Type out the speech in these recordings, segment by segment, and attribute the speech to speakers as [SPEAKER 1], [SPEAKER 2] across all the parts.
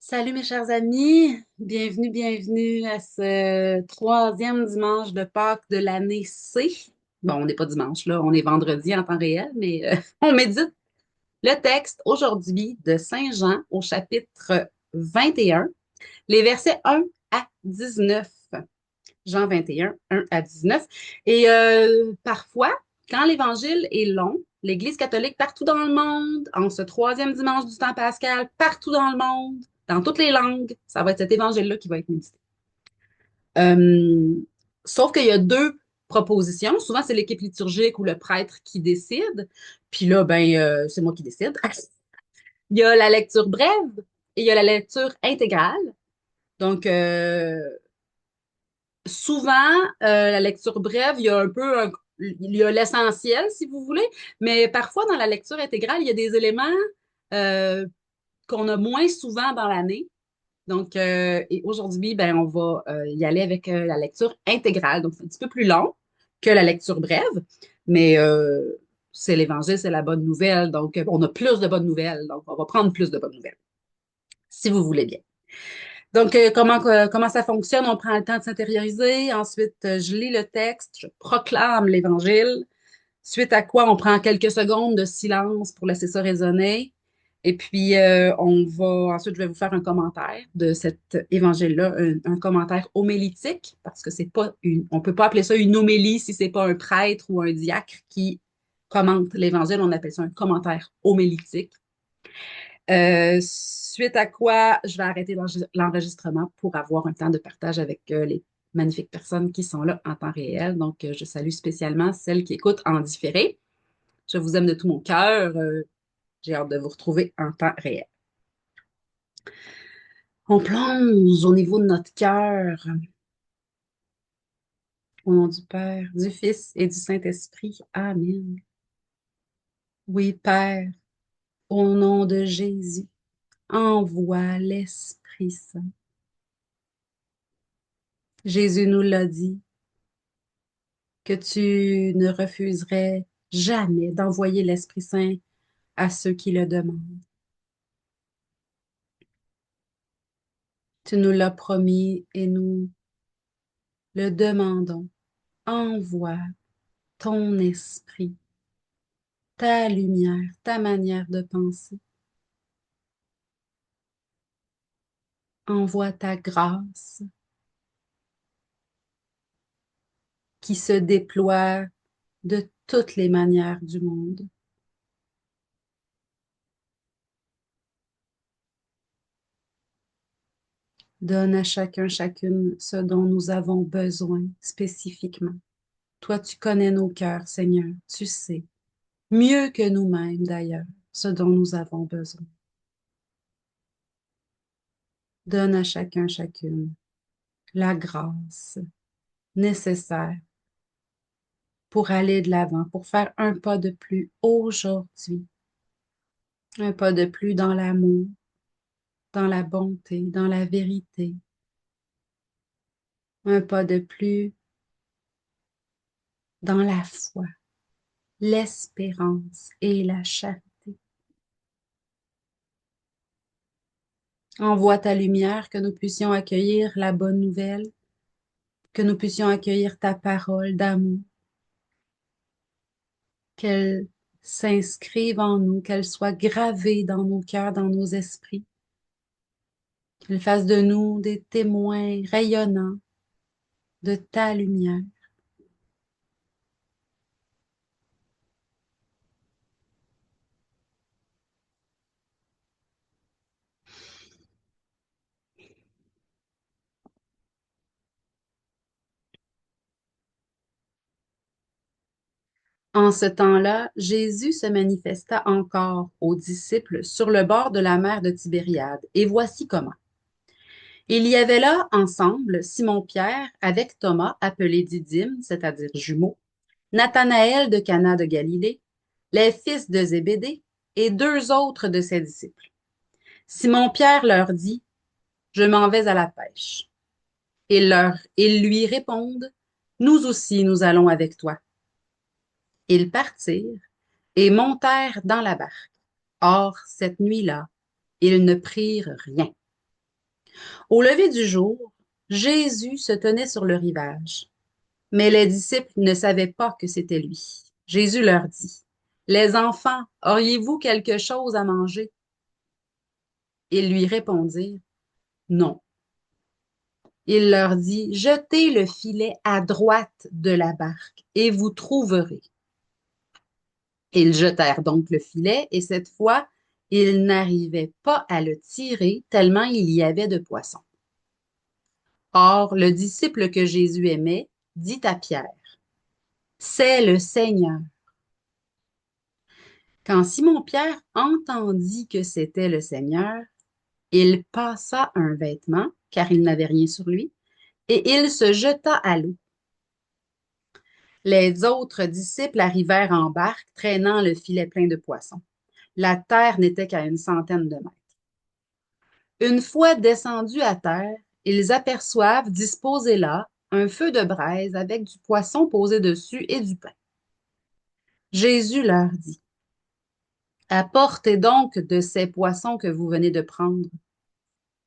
[SPEAKER 1] Salut mes chers amis, bienvenue à ce troisième dimanche de Pâques de l'année C. Bon, on n'est pas dimanche là, on est vendredi en temps réel, mais on médite le texte aujourd'hui de Saint Jean au chapitre 21, les versets 1 à 19. Jean 21, 1 à 19. Et parfois, quand l'évangile est long, l'Église catholique partout dans le monde, en ce troisième dimanche du temps pascal, partout dans le monde, dans toutes les langues, ça va être cet évangile-là qui va être médité. Euh, Sauf qu'il y a deux propositions. Souvent, c'est l'équipe liturgique ou le prêtre qui décide. Puis là, c'est moi qui décide. Il y a la lecture brève et il y a la lecture intégrale. Donc, souvent, la lecture brève, il y a il y a l'essentiel, si vous voulez, mais parfois dans la lecture intégrale, il y a des éléments euh, qu'on a moins souvent dans l'année. Donc, et aujourd'hui, ben, on va y aller avec la lecture intégrale. Donc, c'est un petit peu plus long que la lecture brève, mais c'est l'Évangile, c'est la bonne nouvelle. Donc, on a plus de bonnes nouvelles. Donc, on va prendre plus de bonnes nouvelles, si vous voulez bien. Donc, comment ça fonctionne? On prend le temps de s'intérioriser. Ensuite, je lis le texte, je proclame l'Évangile. Suite à quoi, on prend quelques secondes de silence pour laisser ça résonner. Et puis, ensuite, je vais vous faire un commentaire de cet évangile-là, un commentaire homélitique, parce que c'est pas on peut pas appeler ça une homélie si c'est pas un prêtre ou un diacre qui commente l'évangile. On appelle ça un commentaire homélitique. Suite à quoi, je vais arrêter l'enregistrement pour avoir un temps de partage avec les magnifiques personnes qui sont là en temps réel. Donc, je salue spécialement celles qui écoutent en différé. Je vous aime de tout mon cœur. J'ai hâte de vous retrouver en temps réel. On plonge au niveau de notre cœur, au nom du Père, du Fils et du Saint-Esprit. Amen. Oui, Père, au nom de Jésus, envoie l'Esprit Saint. Jésus nous l'a dit, que tu ne refuserais jamais d'envoyer l'Esprit Saint à ceux qui le demandent. Tu nous l'as promis et nous le demandons. Envoie ton esprit, ta lumière, ta manière de penser. Envoie ta grâce qui se déploie de toutes les manières du monde. Donne à chacun, chacune ce dont nous avons besoin spécifiquement. Toi, tu connais nos cœurs, Seigneur, tu sais, mieux que nous-mêmes d'ailleurs, ce dont nous avons besoin. Donne à chacun, chacune la grâce nécessaire pour aller de l'avant, pour faire un pas de plus aujourd'hui, un pas de plus dans l'amour, dans la bonté, dans la vérité, un pas de plus dans la foi, l'espérance et la charité. Envoie ta lumière, que nous puissions accueillir la bonne nouvelle, que nous puissions accueillir ta parole d'amour, qu'elle s'inscrive en nous, qu'elle soit gravée dans nos cœurs, dans nos esprits, qu'elle fasse de nous des témoins rayonnants de ta lumière. En ce temps-là, Jésus se manifesta encore aux disciples sur le bord de la mer de Tibériade, et voici comment. Il y avait là ensemble Simon-Pierre avec Thomas, appelé Didyme, c'est-à-dire jumeau, Nathanaël de Cana de Galilée, les fils de Zébédée et deux autres de ses disciples. Simon-Pierre leur dit, je m'en vais à la pêche. Ils lui répondent, nous aussi nous allons avec toi. Ils partirent et montèrent dans la barque. Or, cette nuit-là, ils ne prirent rien. Au lever du jour, Jésus se tenait sur le rivage, mais les disciples ne savaient pas que c'était lui. Jésus leur dit, les enfants, auriez-vous quelque chose à manger? Ils lui répondirent, non. Il leur dit, jetez le filet à droite de la barque et vous trouverez. Ils jetèrent donc le filet et cette fois, ils n'arrivaient pas à le tirer tellement il y avait de poissons. Or, le disciple que Jésus aimait dit à Pierre, c'est le Seigneur. Quand Simon-Pierre entendit que c'était le Seigneur, il passa un vêtement, car il n'avait rien sur lui, et il se jeta à l'eau. Les autres disciples arrivèrent en barque, traînant le filet plein de poissons. La terre n'était qu'à une centaine de mètres. Une fois descendus à terre, ils aperçoivent disposé là un feu de braise avec du poisson posé dessus et du pain. Jésus leur dit, apportez donc de ces poissons que vous venez de prendre.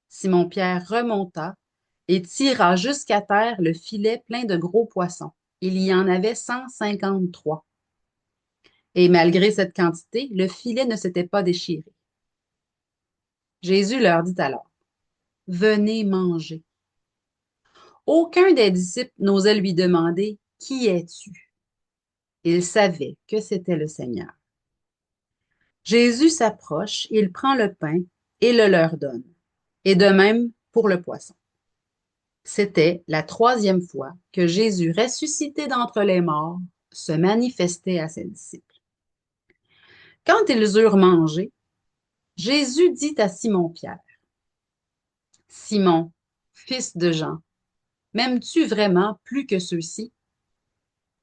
[SPEAKER 1] Simon-Pierre remonta et tira jusqu'à terre le filet plein de gros poissons. Il y en avait 153. Et malgré cette quantité, le filet ne s'était pas déchiré. Jésus leur dit alors, venez manger. Aucun des disciples n'osait lui demander, qui es-tu? Il savait que c'était le Seigneur. Jésus s'approche, il prend le pain et le leur donne. Et de même pour le poisson. C'était la troisième fois que Jésus, ressuscité d'entre les morts, se manifestait à ses disciples. Quand ils eurent mangé, Jésus dit à Simon-Pierre, Simon, fils de Jean, m'aimes-tu vraiment plus que ceux-ci?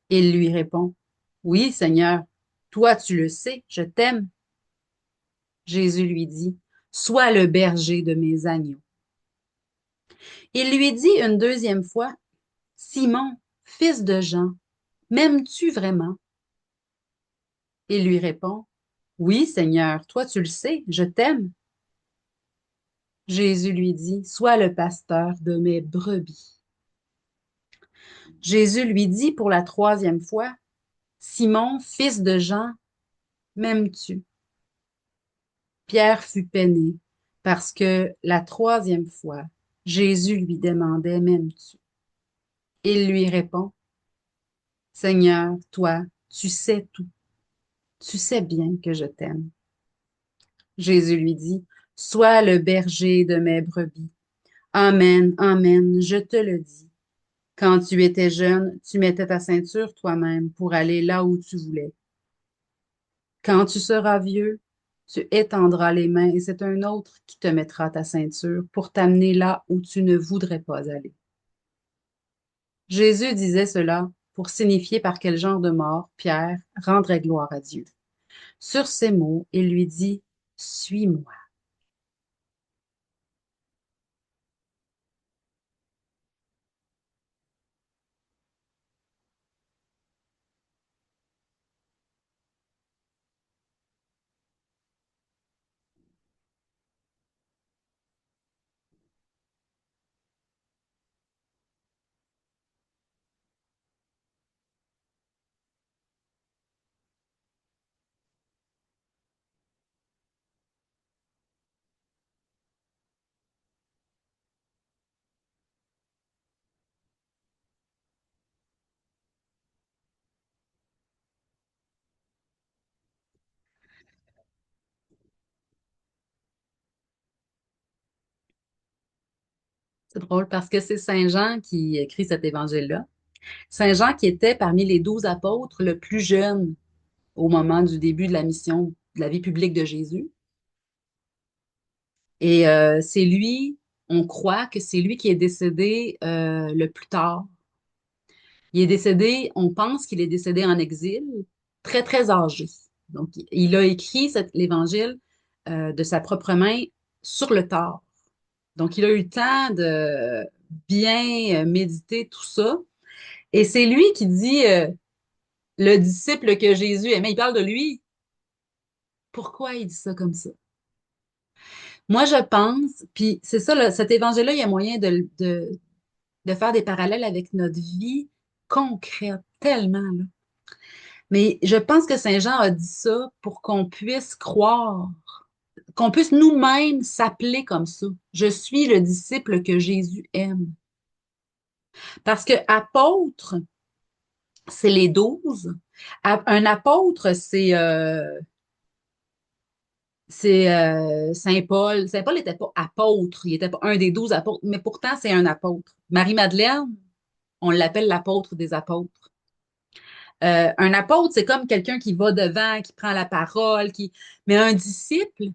[SPEAKER 1] Il lui répond, oui, Seigneur, toi tu le sais, je t'aime. Jésus lui dit, sois le berger de mes agneaux. Il lui dit une deuxième fois, Simon, fils de Jean, m'aimes-tu vraiment? Il lui répond, oui, Seigneur, toi tu le sais, je t'aime. Jésus lui dit, sois le pasteur de mes brebis. Jésus lui dit pour la troisième fois, Simon, fils de Jean, m'aimes-tu? Pierre fut peiné parce que la troisième fois, Jésus lui demandait, m'aimes-tu? Il lui répond, Seigneur, toi, tu sais tout, tu sais bien que je t'aime. Jésus lui dit, sois le berger de mes brebis. Amen, amen, je te le dis. Quand tu étais jeune, tu mettais ta ceinture toi-même pour aller là où tu voulais. Quand tu seras vieux, tu étendras les mains et c'est un autre qui te mettra ta ceinture pour t'amener là où tu ne voudrais pas aller. Jésus disait cela pour signifier par quel genre de mort Pierre rendrait gloire à Dieu. Sur ces mots, il lui dit, suis-moi. C'est drôle parce que c'est Saint Jean qui écrit cet évangile-là. Saint Jean qui était parmi les 12 apôtres le plus jeune au moment du début de la mission, de la vie publique de Jésus. Et c'est lui, on croit que c'est lui qui est décédé le plus tard. Il est décédé, on pense qu'il est décédé en exil, très, très âgé. Donc, il a écrit l'évangile de sa propre main sur le tard. Donc, il a eu le temps de bien méditer tout ça. Et c'est lui qui dit, le disciple que Jésus aimait, il parle de lui. Pourquoi il dit ça comme ça? Moi, je pense, puis c'est ça, cet évangile-là, il y a moyen de faire des parallèles avec notre vie concrète, tellement, là. Mais je pense que Saint Jean a dit ça pour qu'on puisse croire, qu'on puisse nous-mêmes s'appeler comme ça. Je suis le disciple que Jésus aime. Parce que apôtre, c'est les 12. Un apôtre, c'est Saint Paul. Saint Paul n'était pas apôtre, il n'était pas un des 12 apôtres, mais pourtant c'est un apôtre. Marie-Madeleine, on l'appelle l'apôtre des apôtres. Un apôtre, c'est comme quelqu'un qui va devant, qui prend la parole, mais un disciple,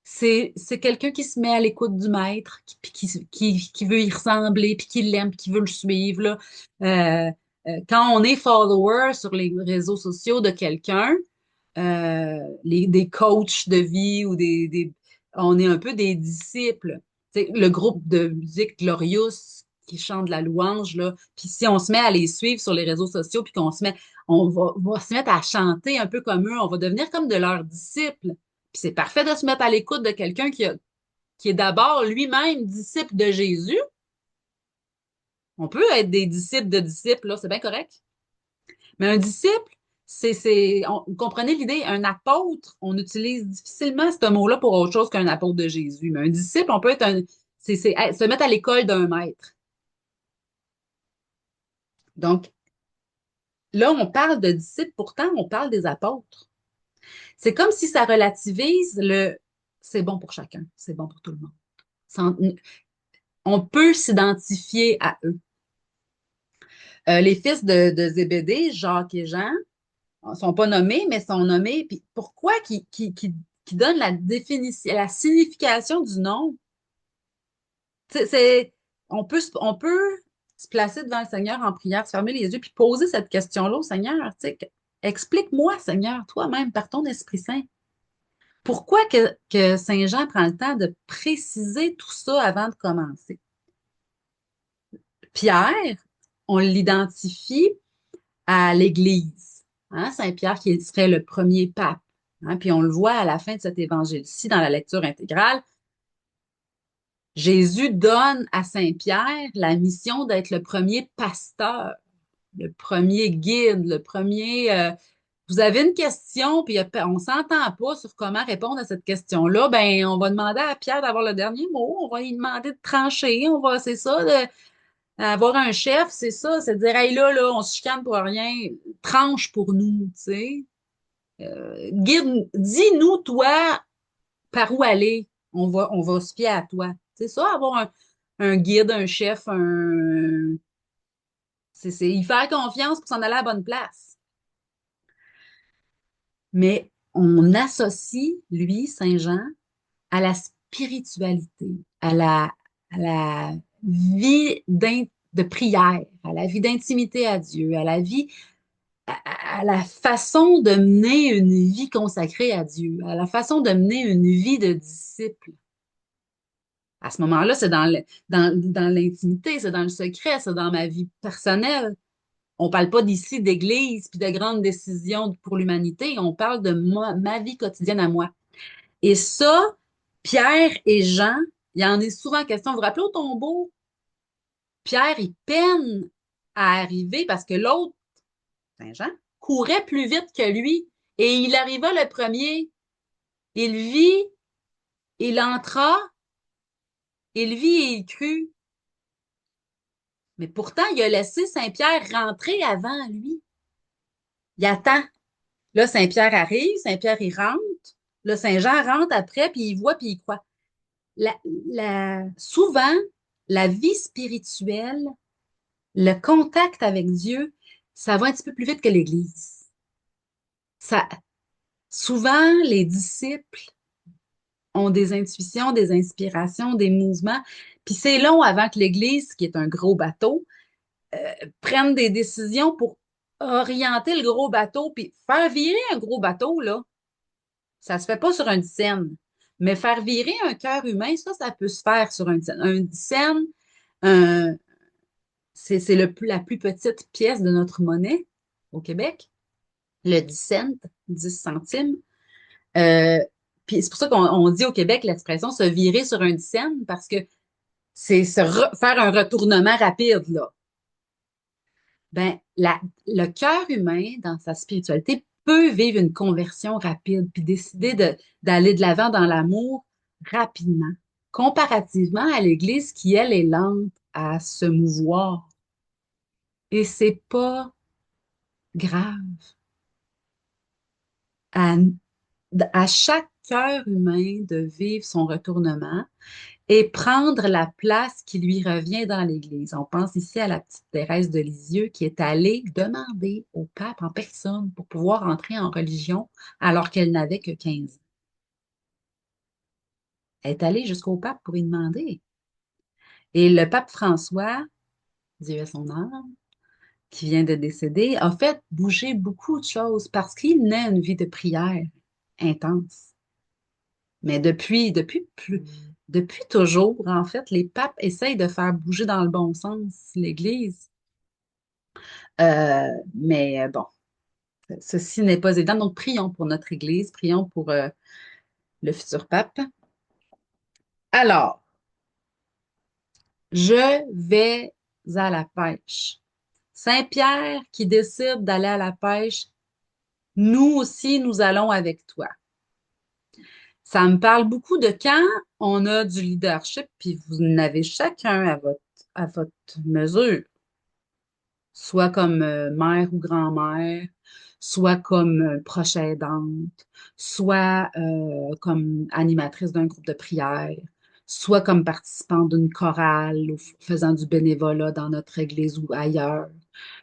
[SPEAKER 1] c'est quelqu'un qui se met à l'écoute du maître, qui veut y ressembler, puis qui l'aime, puis qui veut le suivre, là. Euh, Quand on est follower sur les réseaux sociaux de quelqu'un, des coachs de vie on est un peu des disciples. Tu sais, le groupe de musique Glorious qui chante la louange, là, puis si on se met à les suivre sur les réseaux sociaux, puis on va se mettre à chanter un peu comme eux, on va devenir comme de leurs disciples. Puis c'est parfait de se mettre à l'écoute de quelqu'un qui est d'abord lui-même disciple de Jésus. On peut être des disciples de disciples, là, c'est bien correct. Mais un disciple, vous comprenez l'idée, un apôtre, on utilise difficilement ce mot-là pour autre chose qu'un apôtre de Jésus. Mais un disciple, on peut être se mettre à l'école d'un maître. Donc, là, on parle de disciples, pourtant, on parle des apôtres. C'est comme si ça relativise c'est bon pour chacun, c'est bon pour tout le monde. Sans- On peut s'identifier à eux. Les fils de Zébédée, Jacques et Jean, ne sont pas nommés, mais sont nommés. Puis pourquoi qui donne la définition, la signification du nom? C'est, on peut se placer devant le Seigneur en prière, se fermer les yeux, puis poser cette question-là au Seigneur. Tu sais, explique-moi, Seigneur, toi-même, par ton Esprit Saint, pourquoi que Saint Jean prend le temps de préciser tout ça avant de commencer? Pierre, on l'identifie à l'Église. Hein, Saint-Pierre qui serait le premier pape. Hein, puis on le voit à la fin de cet évangile-ci, dans la lecture intégrale, Jésus donne à Saint-Pierre la mission d'être le premier pasteur, le premier guide, le premier... vous avez une question, puis on ne s'entend pas sur comment répondre à cette question-là, ben on va demander à Pierre d'avoir le dernier mot, on va lui demander de trancher, c'est ça, avoir un chef, c'est ça, c'est de dire, hey là, on se chicane pour rien, tranche pour nous, tu sais. Guide, dis-nous, toi, par où aller. On va se fier à toi. C'est ça, avoir un guide, un chef, c'est y faire confiance pour s'en aller à la bonne place. Mais on associe, lui, Saint-Jean, à la spiritualité, à la vie de prière, à la vie d'intimité à Dieu, à la façon de mener une vie consacrée à Dieu, à la façon de mener une vie de disciple. À ce moment-là, c'est dans l'intimité, c'est dans le secret, c'est dans ma vie personnelle. On ne parle pas d'ici d'église puis de grandes décisions pour l'humanité. On parle de ma vie quotidienne à moi. Et ça, Pierre et Jean, il y en est souvent question. Vous vous rappelez au tombeau, Pierre, il peine à arriver parce que l'autre, Saint-Jean, courait plus vite que lui et il arriva le premier. Il vit, il entra, il vit et il crut. Mais pourtant, il a laissé Saint-Pierre rentrer avant lui. Il attend. Là, Saint-Pierre arrive, Saint-Pierre, il rentre. Là, Saint-Jean rentre après, puis il voit, puis il croit. Souvent, la vie spirituelle, le contact avec Dieu, ça va un petit peu plus vite que l'Église. Ça, souvent, les disciples ont des intuitions, des inspirations, des mouvements, puis c'est long avant que l'Église, qui est un gros bateau, prenne des décisions pour orienter le gros bateau, puis faire virer un gros bateau, là, ça se fait pas sur un dixaine. Mais faire virer un cœur humain, ça peut se faire sur un dixaine. Un dixaine, un- c'est la plus petite pièce de notre monnaie au Québec. Le 10 cents, 10 centimes. Euh, Puis c'est pour ça qu'on dit au Québec l'expression se virer sur un dixaine parce que c'est faire un retournement rapide, là. Ben, le cœur humain, dans sa spiritualité, peut vivre une conversion rapide, puis décider d'aller de l'avant dans l'amour rapidement, comparativement à l'Église qui, elle, est lente à se mouvoir. Et c'est pas grave. À, à chaque cœur humain de vivre son retournement et prendre la place qui lui revient dans l'Église. On pense ici à la petite Thérèse de Lisieux qui est allée demander au pape en personne pour pouvoir entrer en religion alors qu'elle n'avait que 15 ans. Elle est allée jusqu'au pape pour y demander. Et le pape François, Dieu ait son âme, qui vient de décéder, a fait bouger beaucoup de choses parce qu'il naît une vie de prière intense. Mais depuis toujours, en fait, les papes essayent de faire bouger dans le bon sens l'Église. Mais bon, ceci n'est pas évident. Donc, prions pour notre Église, prions pour le futur pape. Alors, je vais à la pêche. Saint-Pierre qui décide d'aller à la pêche, nous aussi, nous allons avec toi. Ça me parle beaucoup de quand on a du leadership, puis vous en avez chacun à votre mesure, soit comme mère ou grand-mère, soit comme proche aidante, soit comme animatrice d'un groupe de prière, soit comme participante d'une chorale ou faisant du bénévolat dans notre église ou ailleurs,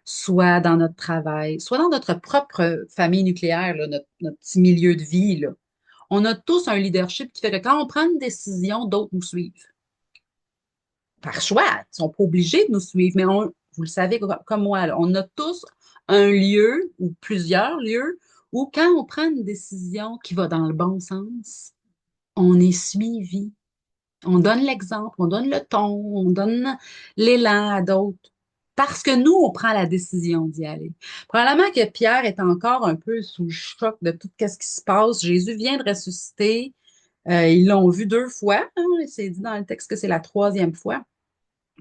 [SPEAKER 1] soit dans notre travail, soit dans notre propre famille nucléaire, là, notre petit milieu de vie, là. On a tous un leadership qui fait que quand on prend une décision, d'autres nous suivent. Par choix, ils ne sont pas obligés de nous suivre, mais vous le savez comme moi, là, on a tous un lieu ou plusieurs lieux où quand on prend une décision qui va dans le bon sens, on est suivi. On donne l'exemple, on donne le ton, on donne l'élan à d'autres. Parce que nous, on prend la décision d'y aller. Probablement que Pierre est encore un peu sous le choc de tout ce qui se passe. Jésus vient de ressusciter. Ils l'ont vu 2 fois, hein. C'est dit dans le texte que c'est la troisième fois.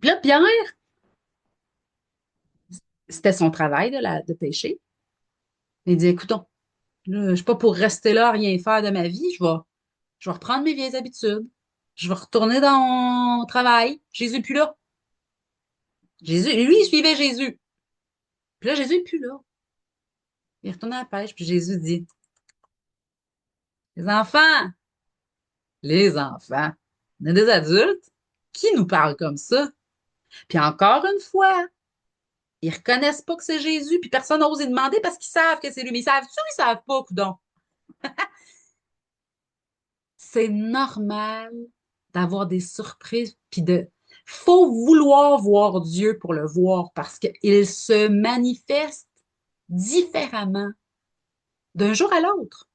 [SPEAKER 1] Puis là, Pierre, c'était son travail de pêcher. Il dit, écoutons, là, je ne suis pas pour rester là à rien faire de ma vie. Je vais reprendre mes vieilles habitudes. Je vais retourner dans mon travail. Jésus n'est plus là. Jésus, lui, il suivait Jésus. Puis là, Jésus n'est plus là. Il retourne à la pêche, puis Jésus dit, les enfants, les enfants, on est des adultes. Qui nous parle comme ça? Puis encore une fois, ils reconnaissent pas que c'est Jésus, puis personne n'ose y demander parce qu'ils savent que c'est lui. Mais ils savent-tu ou ils savent pas, coudon? C'est normal d'avoir des surprises, puis faut vouloir voir Dieu pour le voir parce qu'il se manifeste différemment d'un jour à l'autre.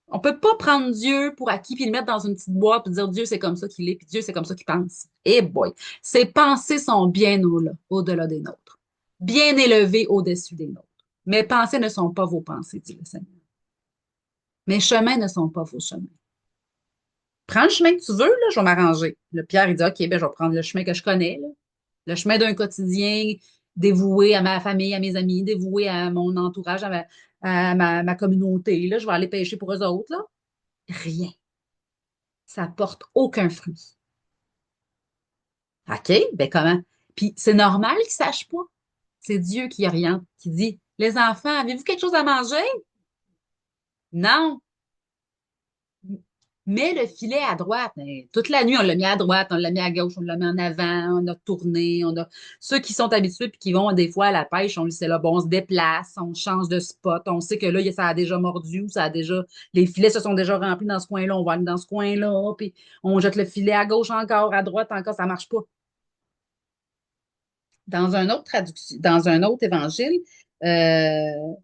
[SPEAKER 1] On peut pas prendre Dieu pour acquis puis le mettre dans une petite boîte et dire Dieu c'est comme ça qu'il est puis Dieu c'est comme ça qu'il pense. Eh boy, ses pensées sont bien au-delà des nôtres, bien élevées au-dessus des nôtres. Mes pensées ne sont pas vos pensées, dit le Seigneur. Mes chemins ne sont pas vos chemins. Prends le chemin que tu veux, là, je vais m'arranger. Le Pierre, il dit, OK, ben, je vais prendre le chemin que je connais, là. Le chemin d'un quotidien dévoué à ma famille, à mes amis, dévoué à mon entourage, à ma communauté. Là, je vais aller pêcher pour eux autres, là. Rien. Ça porte aucun fruit. OK, ben comment? Puis c'est normal qu'ils ne sachent pas. C'est Dieu qui oriente, qui dit, les enfants, avez-vous quelque chose à manger? Non. Mets le filet à droite. Mais toute la nuit, on l'a mis à droite, on l'a mis à gauche, on l'a mis en avant, on a tourné, on a ceux qui sont habitués puis qui vont des fois à la pêche, on le sait là, bon, on se déplace, on change de spot, on sait que là, ça a déjà mordu ou ça a déjà les filets se sont déjà remplis dans ce coin-là, on va aller dans ce coin-là, puis on jette le filet à gauche encore, à droite encore, ça marche pas. Dans un autre traduction, dans un autre évangile, euh,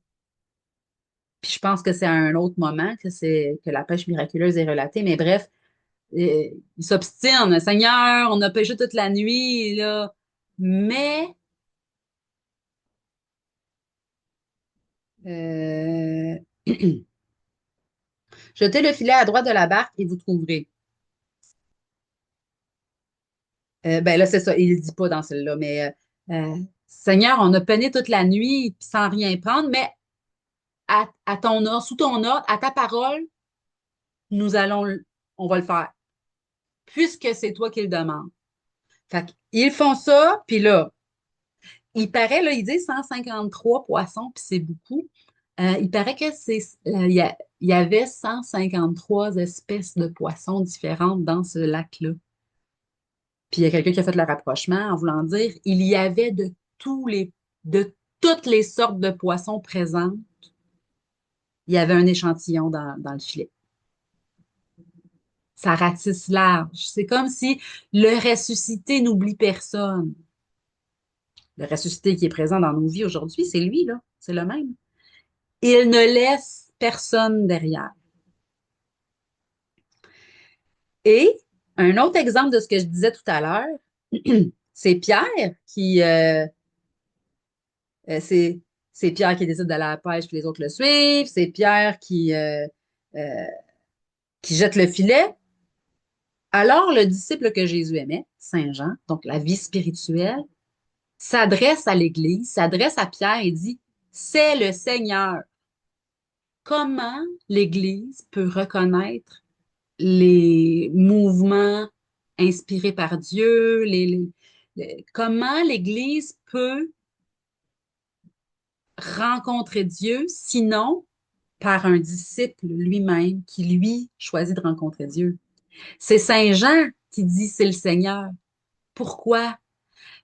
[SPEAKER 1] puis je pense que c'est à un autre moment que la pêche miraculeuse est relatée, mais bref, il s'obstine. Seigneur, on a pêché toute la nuit, là. Mais euh, Jetez le filet à droite de la barque et vous trouverez. Ben là, c'est ça, il ne le dit pas dans celle-là, mais Seigneur, on a peiné toute la nuit puis sans rien prendre, mais à ton ordre, sous ton ordre, à ta parole, nous allons, on va le faire, puisque c'est toi qui le demandes. Fait qu'ils font ça, puis là, il paraît, là, ils disent 153 poissons, puis c'est beaucoup. Il paraît que il y avait 153 espèces de poissons différentes dans ce lac-là. Puis il y a quelqu'un qui a fait le rapprochement en voulant dire il y avait de toutes les sortes de poissons présents. Il y avait un échantillon dans le filet. Ça ratisse large. C'est comme si le ressuscité n'oublie personne. Le ressuscité qui est présent dans nos vies aujourd'hui, c'est lui, là. C'est le même. Il ne laisse personne derrière. Et un autre exemple de ce que je disais tout à l'heure, c'est Pierre qui, Euh, c'est, c'est Pierre qui décide d'aller à la pêche, puis les autres le suivent. C'est Pierre euh, qui jette le filet. Alors, le disciple que Jésus aimait, Saint Jean, donc la vie spirituelle, s'adresse à l'Église, s'adresse à Pierre et dit, c'est le Seigneur. Comment l'Église peut reconnaître les mouvements inspirés par Dieu, comment l'Église peut rencontrer Dieu, sinon par un disciple lui-même qui, lui, choisit de rencontrer Dieu. C'est Saint Jean qui dit c'est le Seigneur. Pourquoi?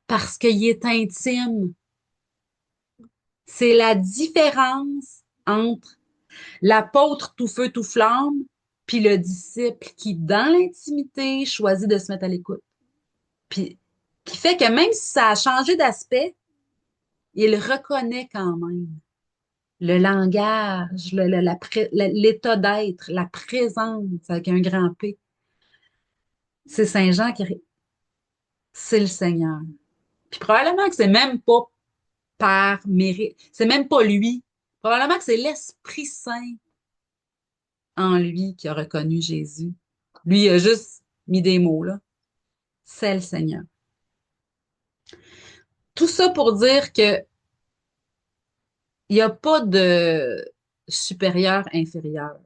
[SPEAKER 1] Parce qu'il est intime. C'est la différence entre l'apôtre tout feu, tout flamme, puis le disciple qui, dans l'intimité, choisit de se mettre à l'écoute. Puis, qui fait que même si ça a changé d'aspect, il reconnaît quand même le langage, l'état d'être, la présence avec un grand P. C'est Saint Jean c'est le Seigneur. Puis probablement que c'est même pas par mérite, c'est même pas lui. Probablement que c'est l'Esprit Saint en lui qui a reconnu Jésus. Lui, il a juste mis des mots, là. C'est le Seigneur. Tout ça pour dire que il n'y a pas de supérieur, inférieur.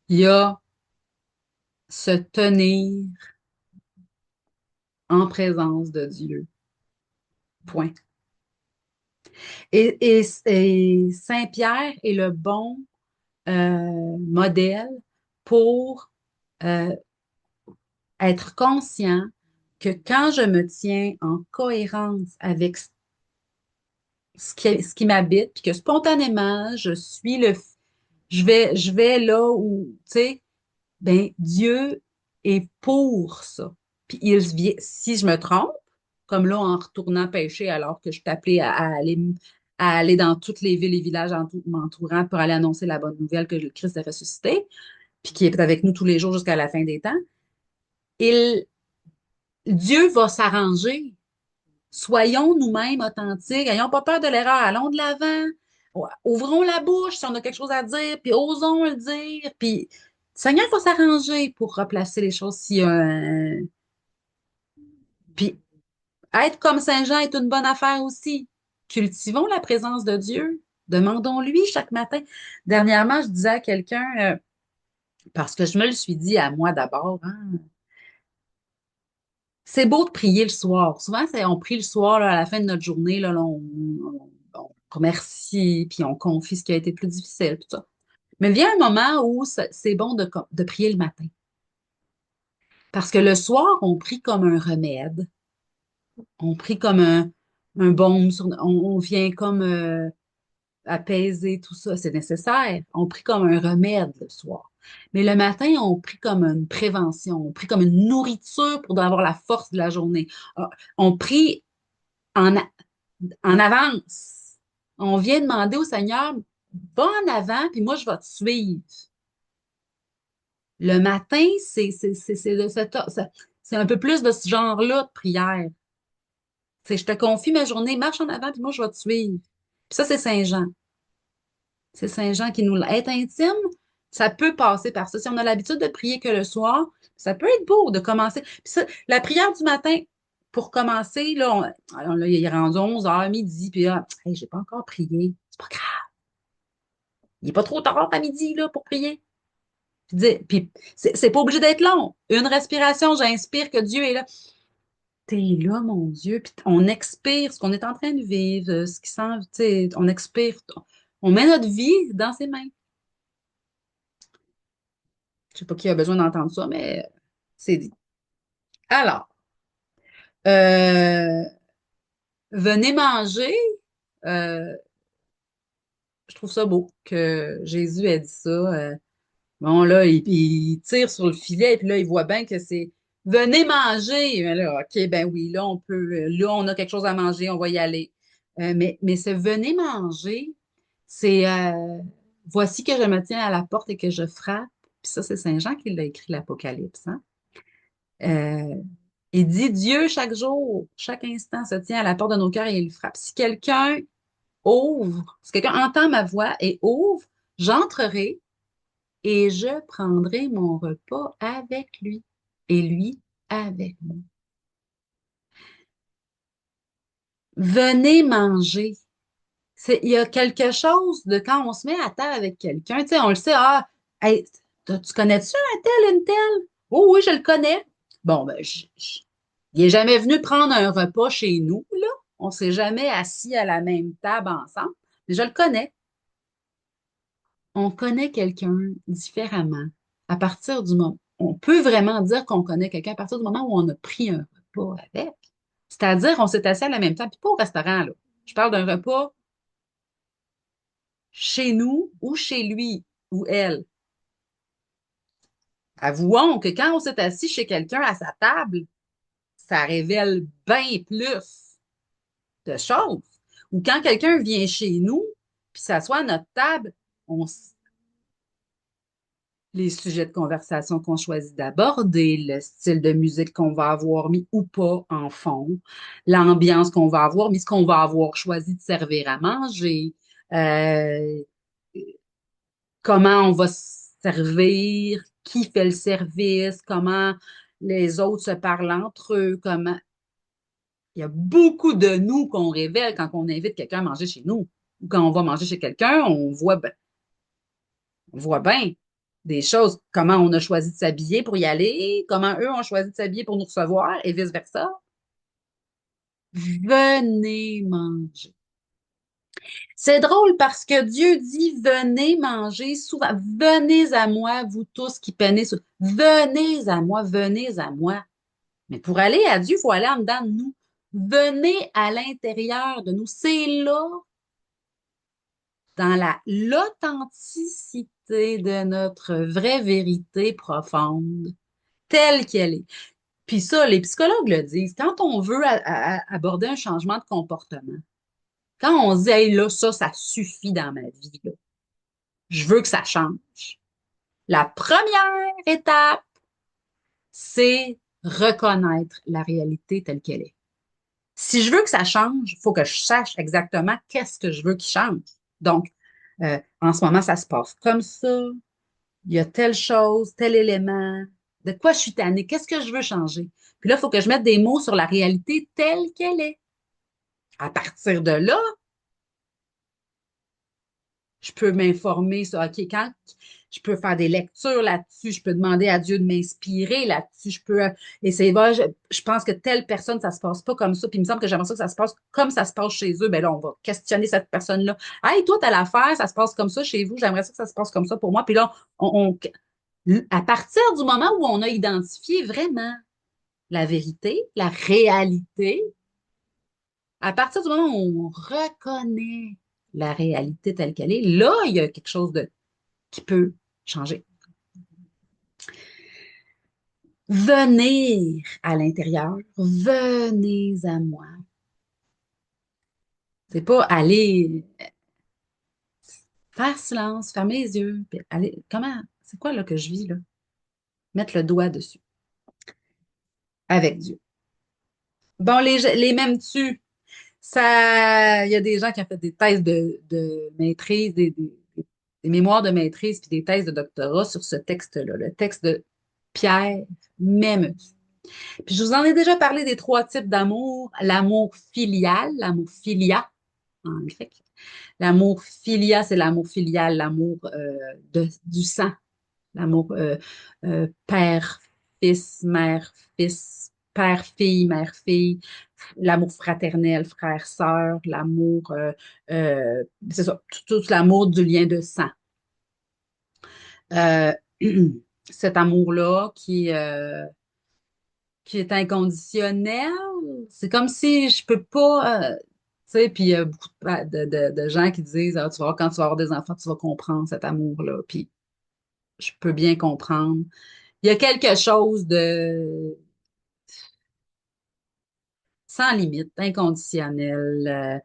[SPEAKER 1] Il y a se tenir en présence de Dieu. Point. Et Saint-Pierre est le bon modèle pour euh, être conscient que quand je me tiens en cohérence avec ce qui m'habite, puis que spontanément, je vais là où, tu sais, ben, Dieu est pour ça. Puis si je me trompe, comme là en retournant pêcher alors que je suis appelée à aller dans toutes les villes et villages m'entourant pour aller annoncer la bonne nouvelle que le Christ est ressuscité, puis qui est avec nous tous les jours jusqu'à la fin des temps, il, Dieu va s'arranger. Soyons nous-mêmes authentiques, n'ayons pas peur de l'erreur, allons de l'avant, ouvrons la bouche si on a quelque chose à dire, puis osons le dire, puis le Seigneur va s'arranger pour replacer les choses si puis être comme Saint Jean est une bonne affaire aussi. Cultivons la présence de Dieu. Demandons-lui chaque matin. Dernièrement, je disais à quelqu'un, parce que je me le suis dit à moi d'abord, hein, c'est beau de prier le soir. Souvent, on prie le soir là, à la fin de notre journée, là, on remercie, puis on confie ce qui a été plus difficile, tout ça. Mais vient un moment où c'est bon de prier le matin. Parce que le soir, on prie comme un remède. On prie comme un baume. On vient comme apaiser tout ça. C'est nécessaire. On prie comme un remède le soir. Mais le matin, on prie comme une prévention. On prie comme une nourriture pour avoir la force de la journée. On prie en, en avance. On vient demander au Seigneur, va en avant, puis moi, je vais te suivre. Le matin, c'est un peu plus de ce genre-là de prière. C'est je te confie ma journée, marche en avant, puis moi, je vais te suivre. Puis ça, c'est Saint Jean. C'est Saint-Jean qui nous l'a. Être intime, ça peut passer par ça. Si on a l'habitude de prier que le soir, ça peut être beau de commencer. Puis ça, la prière du matin, pour commencer, là, là, il est rendu 11 h midi, puis là, hey, j'ai pas encore prié. C'est pas grave. Il n'est pas trop tard à midi, là, pour prier. Puis c'est pas obligé d'être long. Une respiration, j'inspire que Dieu est là. T'es là, mon Dieu. Puis on expire ce qu'on est en train de vivre, ce qui sent, tu sais, on expire. On met notre vie dans ses mains. Je sais pas qui a besoin d'entendre ça, mais c'est dit. Alors, euh, venez manger. Euh, je trouve ça beau que Jésus ait dit ça. Bon, là, il tire sur le filet, et puis là, il voit bien que c'est venez manger. Mais là, OK, ben oui, là, on peut, là, on a quelque chose à manger, on va y aller. Mais ce venez manger, c'est voici que je me tiens à la porte et que je frappe. Puis ça, c'est Saint Jean qui l'a écrit, l'Apocalypse, hein? Euh, il dit Dieu, chaque jour, chaque instant, se tient à la porte de nos cœurs et il frappe. Si quelqu'un ouvre, si quelqu'un entend ma voix et ouvre, j'entrerai et je prendrai mon repas avec lui et lui avec moi. Venez manger. Il y a quelque chose de quand on se met à table avec quelqu'un, tu sais, on le sait, ah, hey, tu connais-tu un tel, une telle? Oh oui, je le connais. Bon, ben, il n'est jamais venu prendre un repas chez nous, là. On ne s'est jamais assis à la même table ensemble, mais je le connais. On connaît quelqu'un différemment à partir du moment. On peut vraiment dire qu'on connaît quelqu'un à partir du moment où on a pris un repas avec. C'est-à-dire, on s'est assis à la même table, puis pas au restaurant, là. Je parle d'un repas chez nous ou chez lui ou elle. Avouons que quand on s'est assis chez quelqu'un à sa table, ça révèle bien plus de choses. Ou quand quelqu'un vient chez nous, puis s'assoit à notre table, on, les sujets de conversation qu'on choisit d'aborder, le style de musique qu'on va avoir mis ou pas en fond, l'ambiance qu'on va avoir mis, ce qu'on va avoir choisi de servir à manger, euh, comment on va se servir, qui fait le service, comment les autres se parlent entre eux, comment. Il y a beaucoup de nous qu'on révèle quand on invite quelqu'un à manger chez nous. Ou quand on va manger chez quelqu'un, on voit bien des choses, comment on a choisi de s'habiller pour y aller, comment eux ont choisi de s'habiller pour nous recevoir et vice-versa. Venez manger. C'est drôle parce que Dieu dit venez manger souvent. Venez à moi, vous tous qui peinez. Venez à moi, venez à moi. Mais pour aller à Dieu, il faut aller en dedans de nous. Venez à l'intérieur de nous. C'est là, dans l'authenticité de notre vraie vérité profonde, telle qu'elle est. Puis ça, les psychologues le disent, quand on veut aborder un changement de comportement, quand on se dit, hey, là, ça suffit dans ma vie, là. Je veux que ça change. La première étape, c'est reconnaître la réalité telle qu'elle est. Si je veux que ça change, il faut que je sache exactement qu'est-ce que je veux qu'il change. Donc, en ce moment, ça se passe comme ça. Il y a telle chose, tel élément. De quoi je suis tannée? Qu'est-ce que je veux changer? Puis là, il faut que je mette des mots sur la réalité telle qu'elle est. À partir de là, je peux m'informer sur, OK, quand je peux faire des lectures là-dessus, je peux demander à Dieu de m'inspirer là-dessus, je peux essayer, je pense que telle personne, ça se passe pas comme ça, puis il me semble que j'aimerais ça que ça se passe comme ça se passe chez eux, ben là, on va questionner cette personne-là. Hey, toi, t'as l'affaire, ça se passe comme ça chez vous, j'aimerais ça que ça se passe comme ça pour moi, puis là, à partir du moment où on a identifié vraiment la vérité, la réalité, à partir du moment où on reconnaît la réalité telle qu'elle est, là, il y a quelque chose qui peut changer. Venir à l'intérieur, venez à moi. C'est pas aller faire silence, fermer les yeux, puis aller. Comment? C'est quoi là que je vis là? Mettre le doigt dessus avec Dieu. Bon, les mêmes-tu? Ça, il y a des gens qui ont fait des thèses de maîtrise, des mémoires de maîtrise puis des thèses de doctorat sur ce texte-là, le texte de Pierre Memeux. Puis je vous en ai déjà parlé des trois types d'amour. L'amour filial, l'amour filia en grec. L'amour filia, c'est l'amour filial, l'amour du sang, l'amour père-fils, mère-fils, père-fille, mère-fille, l'amour fraternel, frère-sœur, l'amour, c'est ça, tout l'amour du lien de sang. Euh, cet amour-là qui est inconditionnel, c'est comme si je peux pas, tu sais, puis il y a beaucoup de gens qui disent, ah, tu vas voir, quand tu vas avoir des enfants, tu vas comprendre cet amour-là, puis je peux bien comprendre. Il y a quelque chose de sans limite, inconditionnel.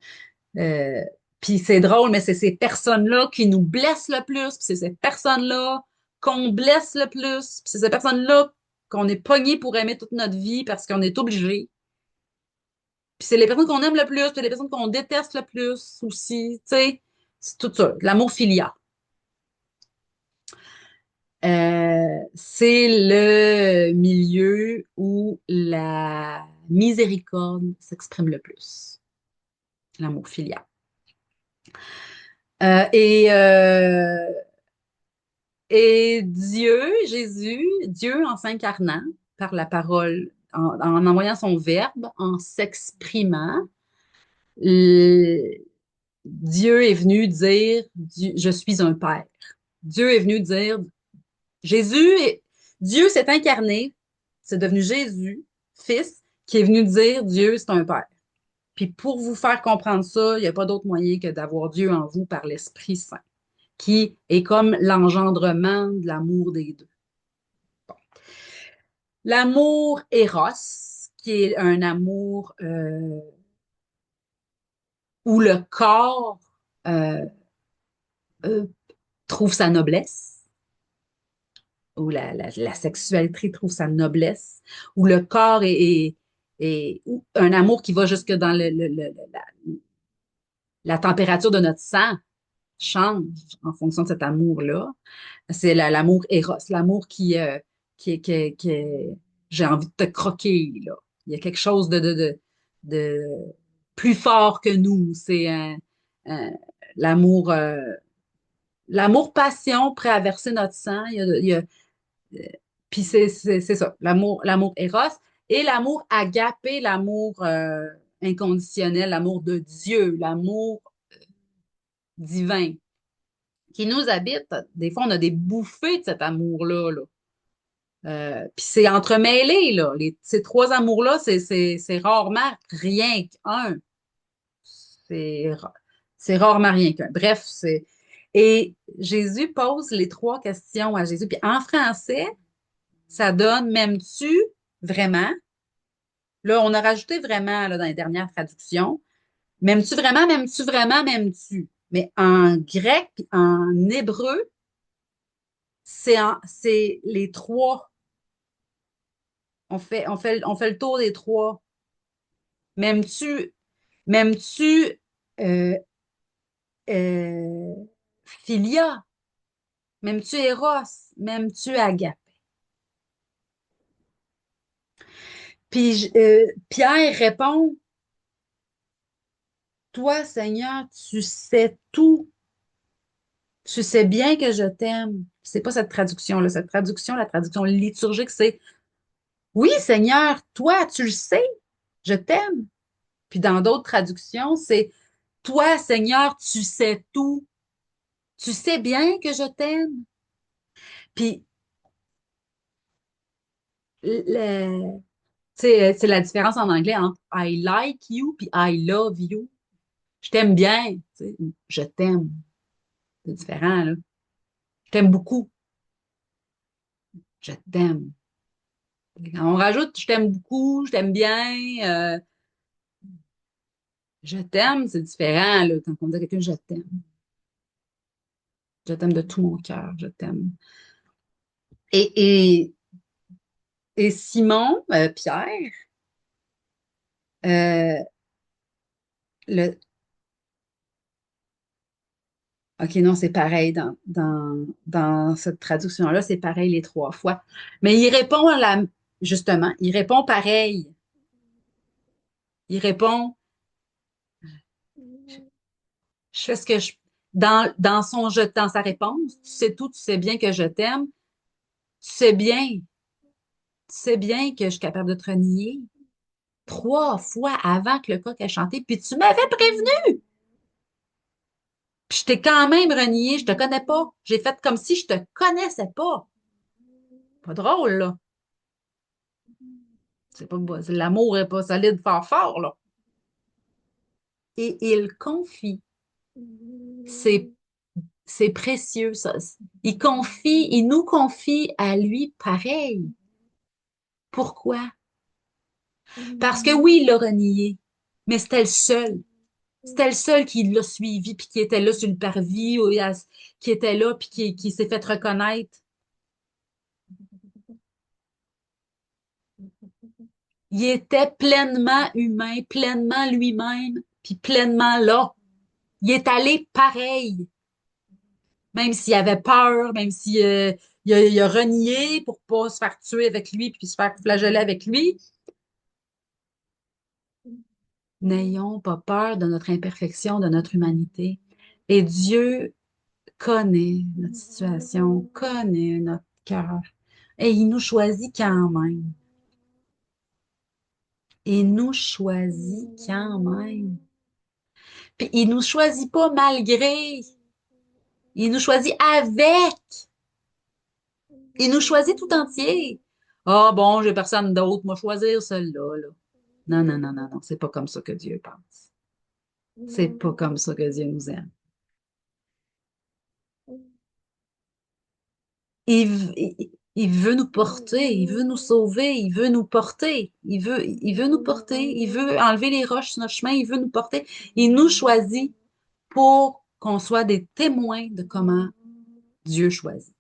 [SPEAKER 1] Euh, puis c'est drôle, mais c'est ces personnes-là qui nous blessent le plus, puis c'est ces personnes-là qu'on blesse le plus, puis c'est ces personnes-là qu'on est pogné pour aimer toute notre vie parce qu'on est obligé. Puis c'est les personnes qu'on aime le plus, puis c'est les personnes qu'on déteste le plus aussi, tu sais. C'est tout ça, l'amour filia. C'est le milieu où la miséricorde s'exprime le plus, l'amour filial. Euh, et, euh, et Dieu, Jésus, Dieu en s'incarnant par la parole, en envoyant son verbe, en s'exprimant, Dieu est venu dire, je suis un père. Dieu est venu dire, Jésus, Dieu s'est incarné, c'est devenu Jésus, fils, qui est venu dire, Dieu, c'est un père. Puis pour vous faire comprendre ça, il n'y a pas d'autre moyen que d'avoir Dieu en vous par l'Esprit Saint, qui est comme l'engendrement de l'amour des deux. L'amour Eros, qui est un amour où le corps euh, euh, trouve sa noblesse, où la sexualité trouve sa noblesse, où le corps est un amour qui va jusque dans la température de notre sang change en fonction de cet amour-là. C'est l'amour Eros, l'amour qui j'ai envie de te croquer, là. Il y a quelque chose de plus fort que nous. C'est un- l'amour, l'amour passion prêt à verser notre sang. Puis c'est ça, l'amour Eros et l'amour agapé, l'amour inconditionnel, l'amour de Dieu, l'amour divin qui nous habite. Des fois, on a des bouffées de cet amour-là, là. Puis c'est entremêlé, là. Ces trois amours-là, c'est rarement rien qu'un. C'est ra- c'est rarement rien qu'un. Bref, c'est. Et Jésus pose les trois questions à Jésus. Puis en français, ça donne m'aimes-tu vraiment? Là, on a rajouté vraiment là, dans les dernières traductions. M'aimes-tu vraiment? M'aimes-tu vraiment? M'aimes-tu? Mais en grec, puis en hébreu, c'est les trois. On fait le tour des trois. M'aimes-tu, m'aimes-tu euh, euh, Philia? M'aimes-tu Eros? M'aimes-tu Agapé? Puis Pierre répond, toi, Seigneur, tu sais tout. Tu sais bien que je t'aime. C'est pas cette traduction-là. Cette traduction, la traduction liturgique, c'est oui, Seigneur, toi, tu le sais, je t'aime. Puis dans d'autres traductions, c'est toi, Seigneur, tu sais tout. Tu sais bien que je t'aime. Puis, le- c'est la différence en anglais entre I like you puis I love you. Je t'aime bien, tu sais, ou je t'aime. C'est différent, là. Je t'aime beaucoup. Je t'aime. Quand on rajoute je t'aime beaucoup, je t'aime bien, je t'aime, c'est différent, là, quand on dit à quelqu'un je t'aime. Je t'aime de tout mon cœur, je t'aime. Et, et, et Simon, Pierre, euh, le, OK, non, c'est pareil dans cette traduction-là, c'est pareil les trois fois. Mais il répond justement, il répond pareil. Il répond, je fais ce que je, dans sa réponse, tu sais tout, tu sais bien que je t'aime, tu sais bien que je suis capable de te renier trois fois avant que le coq ait chanté, puis tu m'avais prévenu. Puis je t'ai quand même renié, je te connais pas. J'ai fait comme si je te connaissais pas. Pas drôle, là. C'est pas, l'amour est pas solide fort fort, là. Et il confie. C'est, c'est précieux, ça. Il nous confie à lui pareil. Pourquoi? Parce que oui, il l'a renié, mais c'était le seul. C'était le seul qui l'a suivi, puis qui était là sur le parvis, qui était là, puis qui s'est fait reconnaître. Il était pleinement humain, pleinement lui-même, puis pleinement là. Il est allé pareil, même s'il avait peur, même s'il il a renié pour pas se faire tuer avec lui, puis se faire flageller avec lui. N'ayons pas peur de notre imperfection, de notre humanité. Et Dieu connaît notre situation, connaît notre cœur. Et il nous choisit quand même. Il nous choisit quand même. Puis il nous choisit pas malgré. Il nous choisit avec. Il nous choisit tout entier. Ah bon, j'ai personne d'autre, moi choisir celle-là, là. Non, non, non, non, non, c'est pas comme ça que Dieu pense. C'est pas comme ça que Dieu nous aime. Il veut nous porter, il veut nous sauver, il veut nous porter, il veut nous porter, il veut enlever les roches sur notre chemin, il veut nous porter. Il nous choisit pour qu'on soit des témoins de comment Dieu choisit.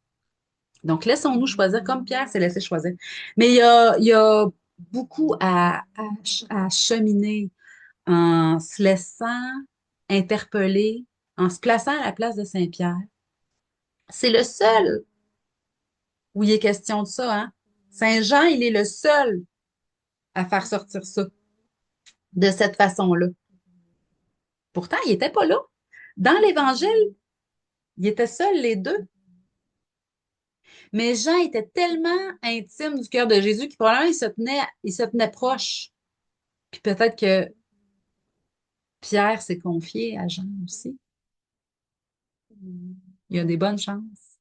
[SPEAKER 1] Donc, laissons-nous choisir, comme Pierre s'est laissé choisir. Mais il y a beaucoup à cheminer en se laissant interpeller, en se plaçant à la place de Saint-Pierre. C'est le seul où il est question de ça, hein? Saint Jean, il est le seul à faire sortir ça de cette façon-là. Pourtant, il n'était pas là. Dans l'Évangile, il était seul les deux. Mais Jean était tellement intime du cœur de Jésus qu'il probablement il se tenait proche. Puis peut-être que Pierre s'est confié à Jean aussi. Il y a des bonnes chances.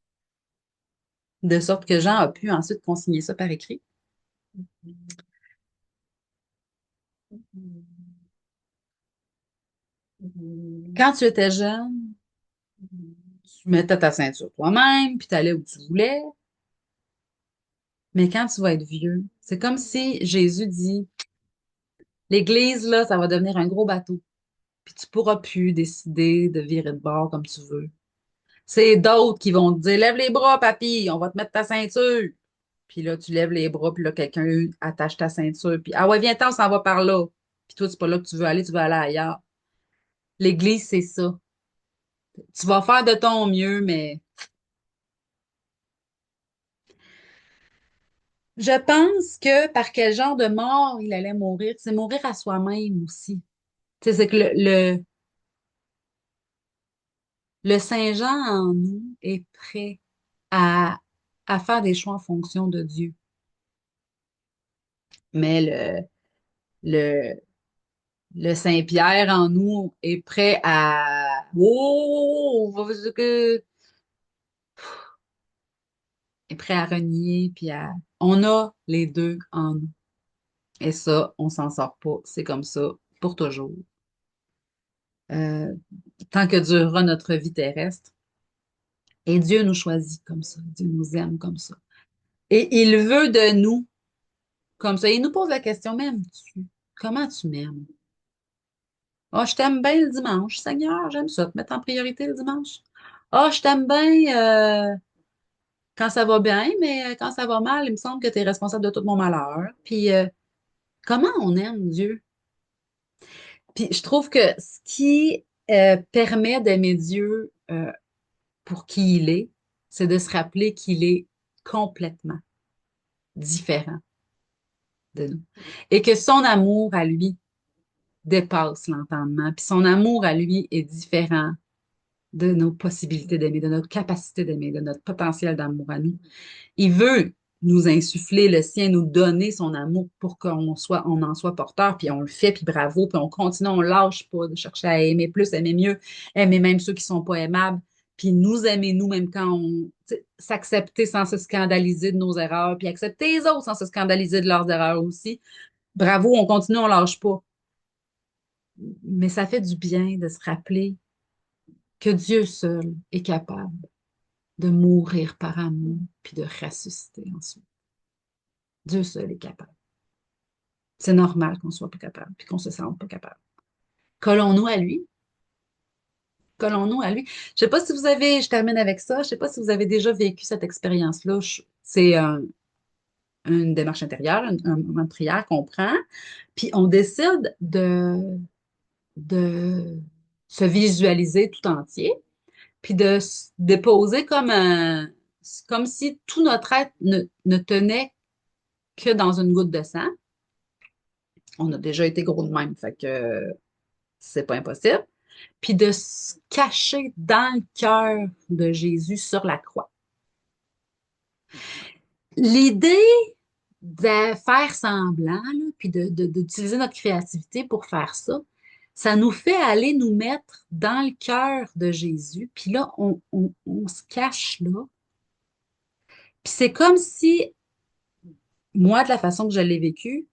[SPEAKER 1] De sorte que Jean a pu ensuite consigner ça par écrit. Quand tu étais jeune, tu mettais ta ceinture toi-même, puis tu allais où tu voulais. Mais quand tu vas être vieux, c'est comme si Jésus dit, l'Église, là, ça va devenir un gros bateau. Puis tu pourras plus décider de virer de bord comme tu veux. C'est d'autres qui vont te dire, lève les bras, papy, on va te mettre ta ceinture. Puis là, tu lèves les bras, puis là, quelqu'un attache ta ceinture. Puis, ah ouais, viens-t'en, on s'en va par là. Puis toi, c'est pas là que tu veux aller ailleurs. L'Église, c'est ça. Tu vas faire de ton mieux, mais je pense que par quel genre de mort il allait mourir, c'est mourir à soi-même aussi. Tu sais, c'est que le Saint-Jean en nous est prêt à, à faire des choix en fonction de Dieu. Mais le, le Saint-Pierre en nous est prêt à... Oh, est prêt à renier, puis à... On a les deux en nous. Et ça, on s'en sort pas. C'est comme ça pour toujours. Euh, tant que durera notre vie terrestre. Et Dieu nous choisit comme ça. Dieu nous aime comme ça. Et il veut de nous comme ça. Il nous pose la question, m'aimes-tu? Comment tu m'aimes? Ah, je t'aime bien le dimanche, Seigneur, j'aime ça, te mettre en priorité le dimanche. Ah, je t'aime bien quand ça va bien, mais quand ça va mal, il me semble que tu es responsable de tout mon malheur. Puis, comment on aime Dieu? Puis, je trouve que ce qui permet d'aimer Dieu pour qui il est, c'est de se rappeler qu'il est complètement différent de nous. Et que son amour à lui dépasse l'entendement, puis son amour à lui est différent de nos possibilités d'aimer, de notre capacité d'aimer, de notre potentiel d'amour à nous. Il veut nous insuffler le sien, nous donner son amour pour on en soit porteur, puis on le fait, puis bravo, puis on continue, on lâche pas de chercher à aimer plus, aimer mieux, aimer même ceux qui sont pas aimables, puis nous aimer nous même quand on s'accepter sans se scandaliser de nos erreurs, puis accepter les autres sans se scandaliser de leurs erreurs aussi. Bravo, on continue, on lâche pas. Mais ça fait du bien de se rappeler que Dieu seul est capable de mourir par amour puis de ressusciter ensuite. Dieu seul est capable. C'est normal qu'on soit pas capable puis qu'on se sente pas capable. Collons-nous à lui. Collons-nous à lui. Je sais pas si vous avez, je termine avec ça, je sais pas si vous avez déjà vécu cette expérience-là. C'est une démarche intérieure, un moment de prière qu'on prend, puis on décide de se visualiser tout entier, puis de se déposer comme si tout notre être ne tenait que dans une goutte de sang. On a déjà été gros de même, fait que c'est pas impossible. Puis de se cacher dans le cœur de Jésus sur la croix. L'idée de faire semblant, là, puis d'utiliser notre créativité pour faire ça, ça nous fait aller nous mettre dans le cœur de Jésus. Puis là, on se cache là. Puis c'est comme si, moi, de la façon que je l'ai vécu,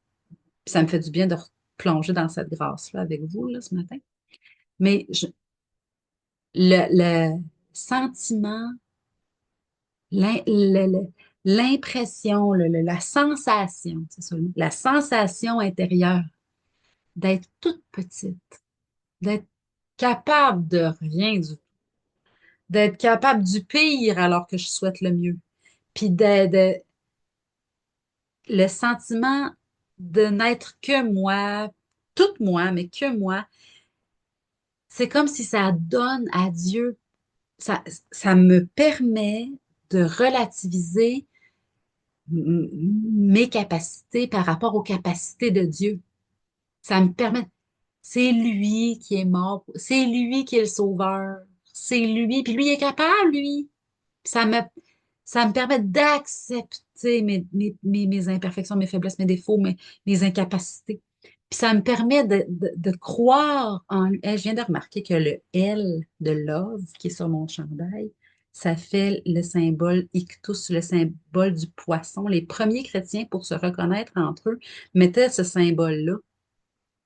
[SPEAKER 1] puis ça me fait du bien de replonger dans cette grâce-là avec vous là, ce matin. Mais le sentiment, l'impression, la sensation, c'est ça, la sensation intérieure d'être toute petite, d'être capable de rien du tout, d'être capable du pire alors que je souhaite le mieux, puis le sentiment de n'être que moi, toute moi, mais que moi, c'est comme si ça donne à Dieu, ça, ça me permet de relativiser mes capacités par rapport aux capacités de Dieu. Ça me permet, c'est lui qui est mort, c'est lui qui est le sauveur, c'est lui, puis lui il est capable, lui. Ça me, ça me permet d'accepter mes imperfections, mes faiblesses, mes défauts, mes incapacités. Puis ça me permet de croire en lui. Je viens de remarquer que le L de Love qui est sur mon chandail, ça fait le symbole ictus, le symbole du poisson. Les premiers chrétiens, pour se reconnaître entre eux, mettaient ce symbole-là,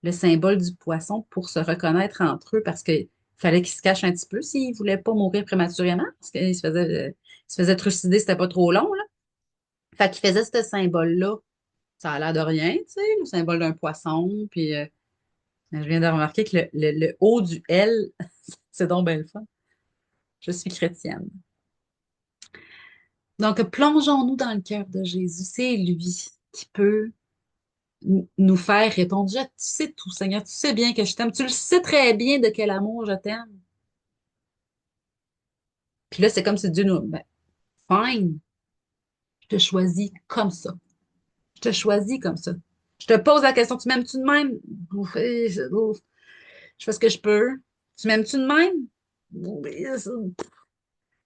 [SPEAKER 1] le symbole du poisson, pour se reconnaître entre eux parce qu'il fallait qu'ils se cachent un petit peu s'ils ne voulaient pas mourir prématurément, parce qu'ils se faisaient trucider, c'était pas trop long, là. Fait qu'ils faisaient ce symbole-là. Ça a l'air de rien, tu sais, le symbole d'un poisson. Puis je viens de remarquer que le haut du L, c'est donc bien le fun. Je suis chrétienne. Donc, plongeons-nous dans le cœur de Jésus. C'est lui qui peut nous faire répondre. Tu sais tout, Seigneur, tu sais bien que je t'aime. Tu le sais très bien de quel amour je t'aime. Puis là, c'est comme si Dieu nous... Ben, fine, je te choisis comme ça. Je te choisis comme ça. Je te pose la question, tu m'aimes-tu de même? Ouf, ouf, je fais ce que je peux. Tu m'aimes-tu de même? Oui,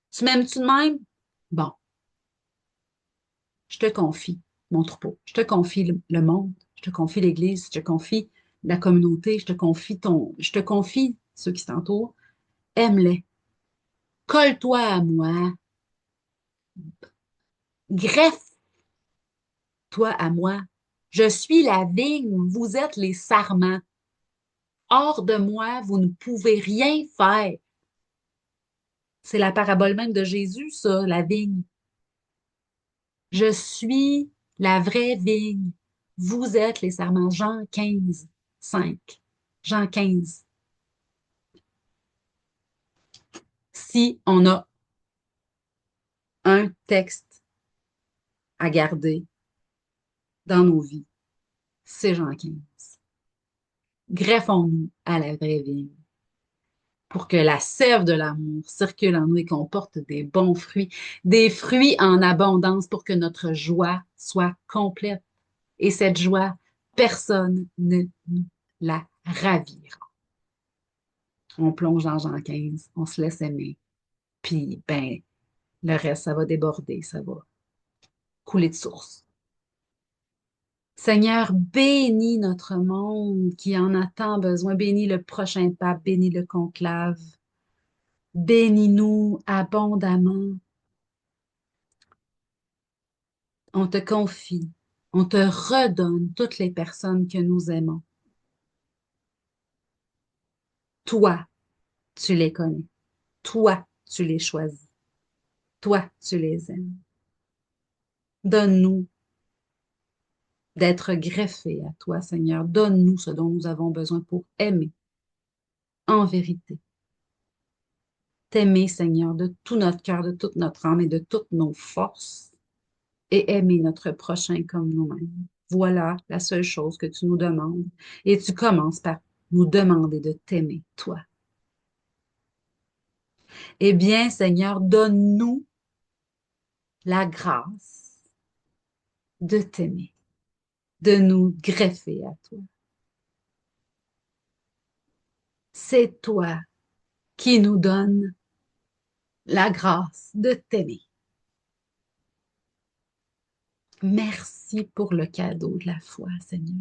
[SPEAKER 1] tu m'aimes-tu de même? Bon, je te confie mon troupeau. Je te confie le monde. Je te confie l'Église. Je te confie la communauté. Je te confie ceux qui t'entourent. Aime-les. Colle-toi à moi. Greffe-toi à moi. Je suis la vigne. Vous êtes les sarments. Hors de moi, vous ne pouvez rien faire. C'est la parabole même de Jésus, ça, la vigne. Je suis la vraie vigne. Vous êtes les serments. Jean 15, 5. Jean 15. Si on a un texte à garder dans nos vies, c'est Jean 15. Greffons-nous à la vraie vigne. pour que la sève de l'amour circule en nous et qu'on porte des bons fruits, des fruits en abondance pour que notre joie soit complète. Et cette joie, personne ne nous la ravira. On plonge dans Jean 15, on se laisse aimer, puis ben, le reste, ça va déborder, ça va couler de source. Seigneur, bénis notre monde qui en a tant besoin. Bénis le prochain pape, bénis le conclave. Bénis-nous abondamment. On te confie, on te redonne toutes les personnes que nous aimons. Toi, tu les connais. Toi, tu les choisis. Toi, tu les aimes. Donne-nous d'être greffés à toi, Seigneur. Donne-nous ce dont nous avons besoin pour aimer en vérité. T'aimer, Seigneur, de tout notre cœur, de toute notre âme et de toutes nos forces et aimer notre prochain comme nous-mêmes. Voilà la seule chose que tu nous demandes. Et tu commences par nous demander de t'aimer, toi. Eh bien, Seigneur, donne-nous la grâce de t'aimer, de nous greffer à toi. C'est toi qui nous donnes la grâce de t'aimer. Merci pour le cadeau de la foi, Seigneur.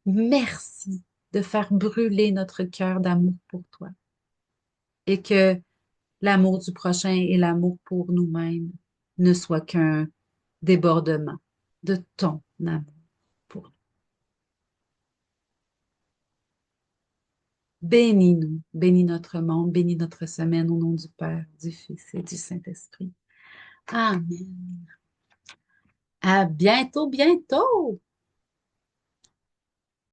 [SPEAKER 1] Merci de faire brûler notre cœur d'amour pour toi et que l'amour du prochain et l'amour pour nous-mêmes ne soient qu'un débordement de ton amour pour nous. Bénis-nous, bénis notre monde, bénis notre semaine au nom du Père, du Fils et du Saint-Esprit. Amen. À bientôt, bientôt.